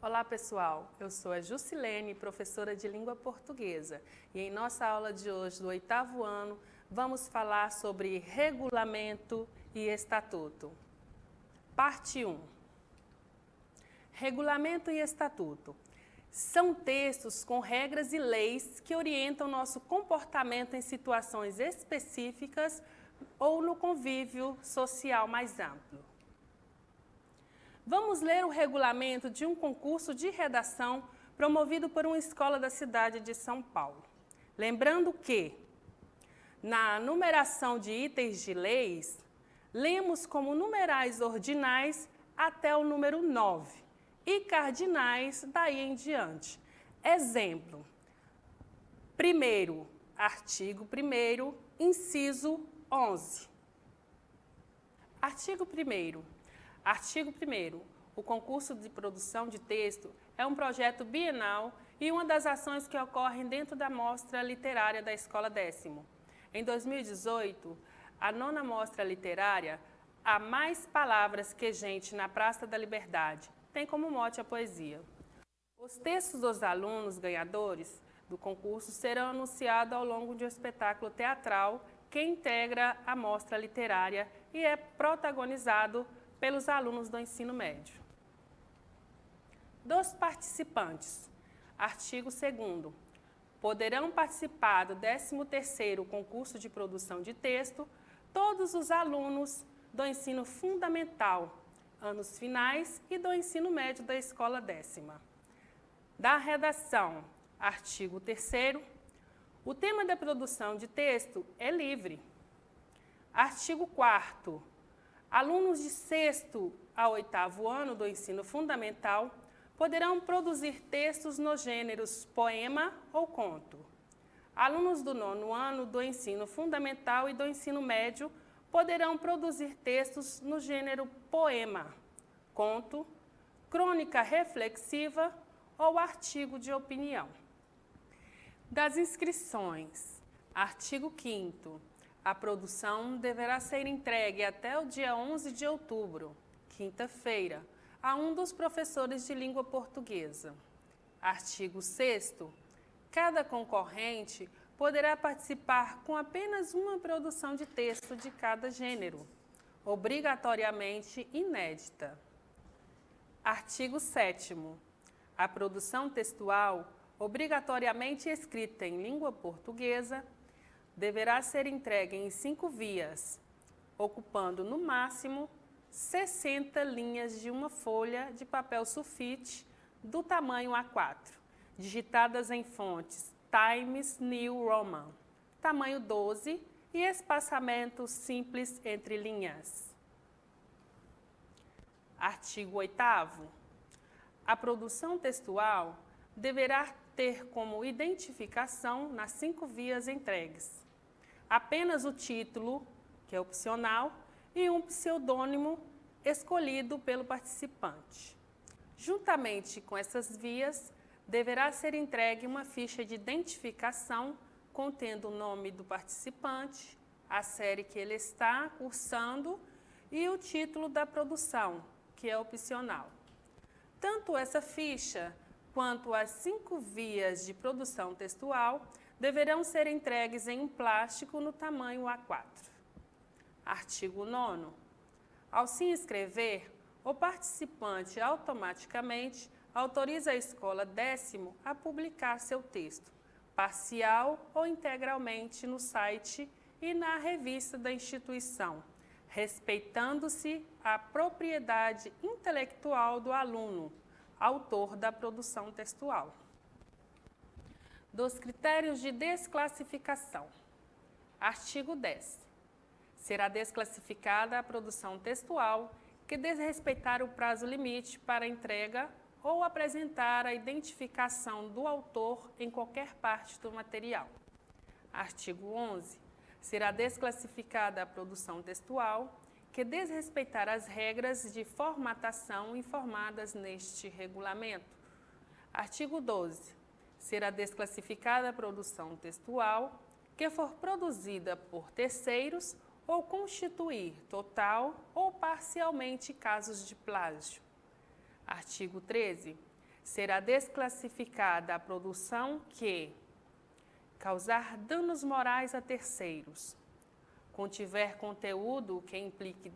Olá pessoal, eu sou a Jusilene, professora de língua portuguesa, e em nossa aula de hoje do 8º ano vamos falar sobre regulamento e estatuto. Parte 1. Regulamento e estatuto. São textos com regras e leis que orientam nosso comportamento em situações específicas ou no convívio social mais amplo. Vamos ler o regulamento de um concurso de redação promovido por uma escola da cidade de São Paulo. Lembrando que, na numeração de itens de leis, lemos como numerais ordinais até o número 9 e cardinais daí em diante. Exemplo: primeiro, artigo 1º, inciso 11. Artigo 1º. Artigo 1º. O concurso de produção de texto é um projeto bienal e uma das ações que ocorrem dentro da Mostra Literária da Escola 10º. Em 2018, a 9ª Mostra Literária, Há Mais Palavras que Gente na Praça da Liberdade, tem como mote a poesia. Os textos dos alunos ganhadores do concurso serão anunciados ao longo de um espetáculo teatral que integra a Mostra Literária e é protagonizado pelos alunos do ensino médio. Dos participantes. Artigo 2º. Poderão participar do 13º concurso de produção de texto todos os alunos do ensino fundamental, anos finais e do ensino médio da escola 10ª. Da redação. Artigo 3º. O tema da produção de texto é livre. Artigo 4º. Alunos de 6º a 8º ano do ensino fundamental poderão produzir textos nos gêneros poema ou conto. Alunos do 9º ano do ensino fundamental e do ensino médio poderão produzir textos no gênero poema, conto, crônica reflexiva ou artigo de opinião. Das inscrições. Artigo 5º. A produção deverá ser entregue até o dia 11 de outubro, quinta-feira, a um dos professores de língua portuguesa. Artigo 6º. Cada concorrente poderá participar com apenas uma produção de texto de cada gênero, obrigatoriamente inédita. Artigo 7º. A produção textual, obrigatoriamente escrita em língua portuguesa, deverá ser entregue em 5 vias, ocupando no máximo 60 linhas de uma folha de papel sulfite do tamanho A4, digitadas em fontes Times New Roman, tamanho 12 e espaçamento simples entre linhas. Artigo 8º. A produção textual deverá ter como identificação nas 5 vias entregues apenas o título, que é opcional, e um pseudônimo escolhido pelo participante. Juntamente com essas vias, deverá ser entregue uma ficha de identificação contendo o nome do participante, a série que ele está cursando e o título da produção, que é opcional. Tanto essa ficha quanto as 5 vias de produção textual deverão ser entregues em um plástico no tamanho A4. Artigo 9º. Ao se inscrever, o participante automaticamente autoriza a escola 10º a publicar seu texto, parcial ou integralmente, no site e na revista da instituição, respeitando-se a propriedade intelectual do aluno, autor da produção textual. Dos critérios de desclassificação. Artigo 10. Será desclassificada a produção textual que desrespeitar o prazo limite para entrega ou apresentar a identificação do autor em qualquer parte do material. Artigo 11. Será desclassificada a produção textual que desrespeitar as regras de formatação informadas neste regulamento. Artigo 12. Será desclassificada a produção textual que for produzida por terceiros ou constituir total ou parcialmente casos de plágio. Artigo 13. será desclassificada a produção que causar danos morais a terceiros, contiver conteúdo que implique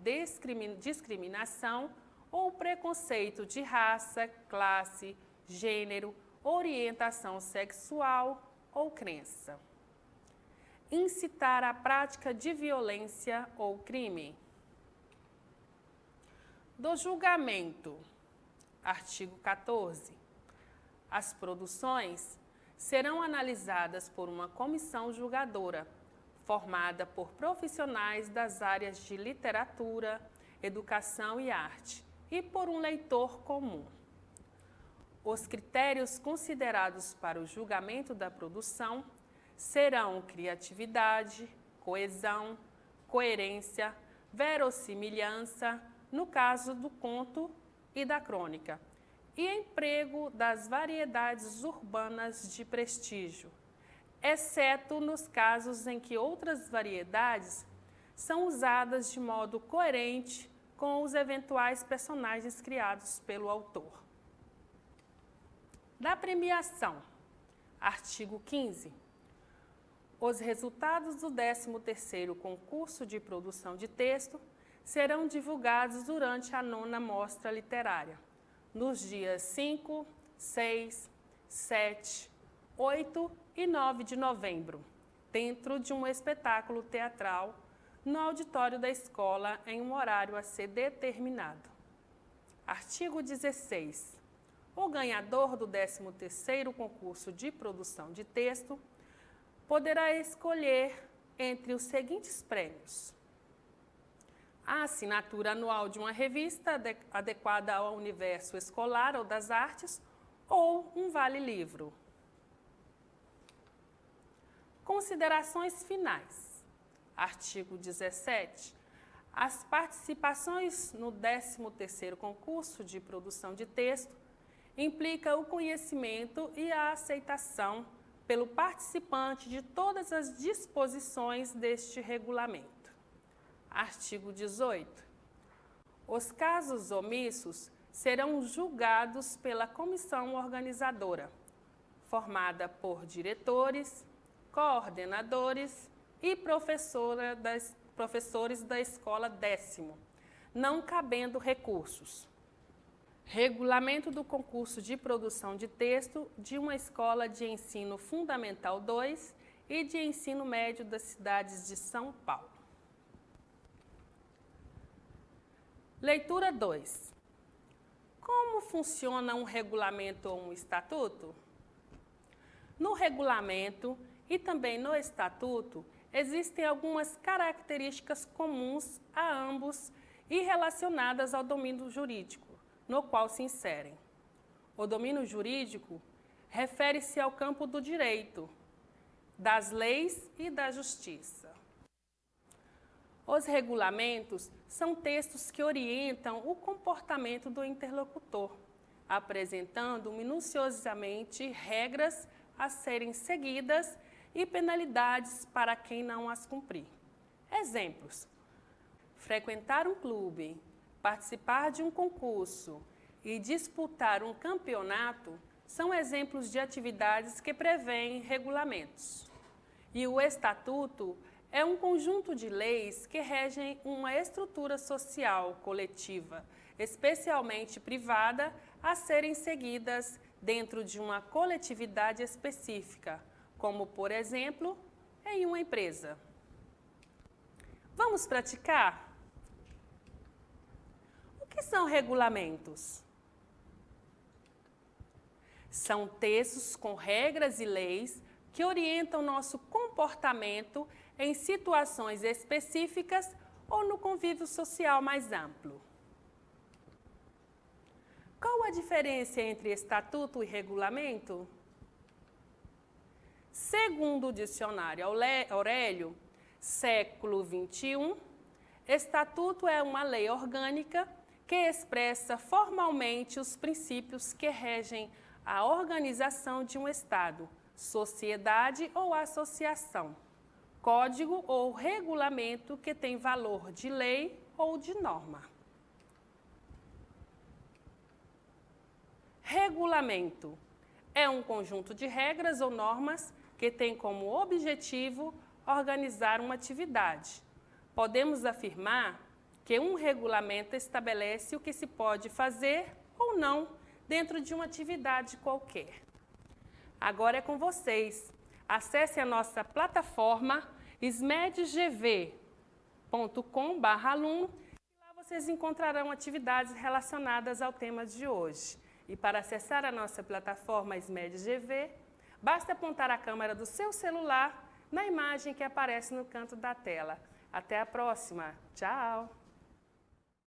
discriminação ou preconceito de raça, classe, gênero, orientação sexual ou crença. Incitar a prática de violência ou crime. Do julgamento, artigo 14. As produções serão analisadas por uma comissão julgadora, formada por profissionais das áreas de literatura, educação e arte, e por um leitor comum. Os critérios considerados para o julgamento da produção serão criatividade, coesão, coerência, verossimilhança, no caso do conto e da crônica, e emprego das variedades urbanas de prestígio, exceto nos casos em que outras variedades são usadas de modo coerente com os eventuais personagens criados pelo autor. Da premiação, artigo 15. Os resultados do 13º concurso de produção de texto serão divulgados durante a 9ª Mostra Literária, nos dias 5, 6, 7, 8 e 9 de novembro, dentro de um espetáculo teatral no auditório da escola em um horário a ser determinado. Artigo 16. O ganhador do 13º concurso de produção de texto poderá escolher entre os seguintes prêmios: a assinatura anual de uma revista adequada ao universo escolar ou das artes, ou um vale-livro. Considerações finais. Artigo 17. As participações no 13º concurso de produção de texto implica o conhecimento e a aceitação pelo participante de todas as disposições deste regulamento. Artigo 18. Os casos omissos serão julgados pela comissão organizadora, formada por diretores, coordenadores e professores da escola 10º, não cabendo recursos. Regulamento do concurso de produção de texto de uma escola de ensino fundamental 2 e de ensino médio das cidades de São Paulo. Leitura 2. Como funciona um regulamento ou um estatuto? No regulamento e também no estatuto, existem algumas características comuns a ambos e relacionadas ao domínio jurídico, no qual se inserem. O domínio jurídico refere-se ao campo do direito, das leis e da justiça. Os regulamentos são textos que orientam o comportamento do interlocutor, apresentando minuciosamente regras a serem seguidas e penalidades para quem não as cumprir. Exemplos: frequentar um clube, participar de um concurso e disputar um campeonato são exemplos de atividades que prevêem regulamentos. E o estatuto é um conjunto de leis que regem uma estrutura social coletiva, especialmente privada, a serem seguidas dentro de uma coletividade específica, como, por exemplo, em uma empresa. Vamos praticar? O que são regulamentos? São textos com regras e leis que orientam nosso comportamento em situações específicas ou no convívio social mais amplo. Qual a diferença entre estatuto e regulamento? Segundo o dicionário Aurélio, século XXI, estatuto é uma lei orgânica que expressa formalmente os princípios que regem a organização de um Estado, sociedade ou associação, código ou regulamento que tem valor de lei ou de norma. Regulamento é um conjunto de regras ou normas que tem como objetivo organizar uma atividade. Podemos afirmar que um regulamento estabelece o que se pode fazer ou não dentro de uma atividade qualquer. Agora é com vocês. Acesse a nossa plataforma smedgv.com/aluno e lá vocês encontrarão atividades relacionadas ao tema de hoje. E para acessar a nossa plataforma SMEDGV, basta apontar a câmera do seu celular na imagem que aparece no canto da tela. Até a próxima. Tchau!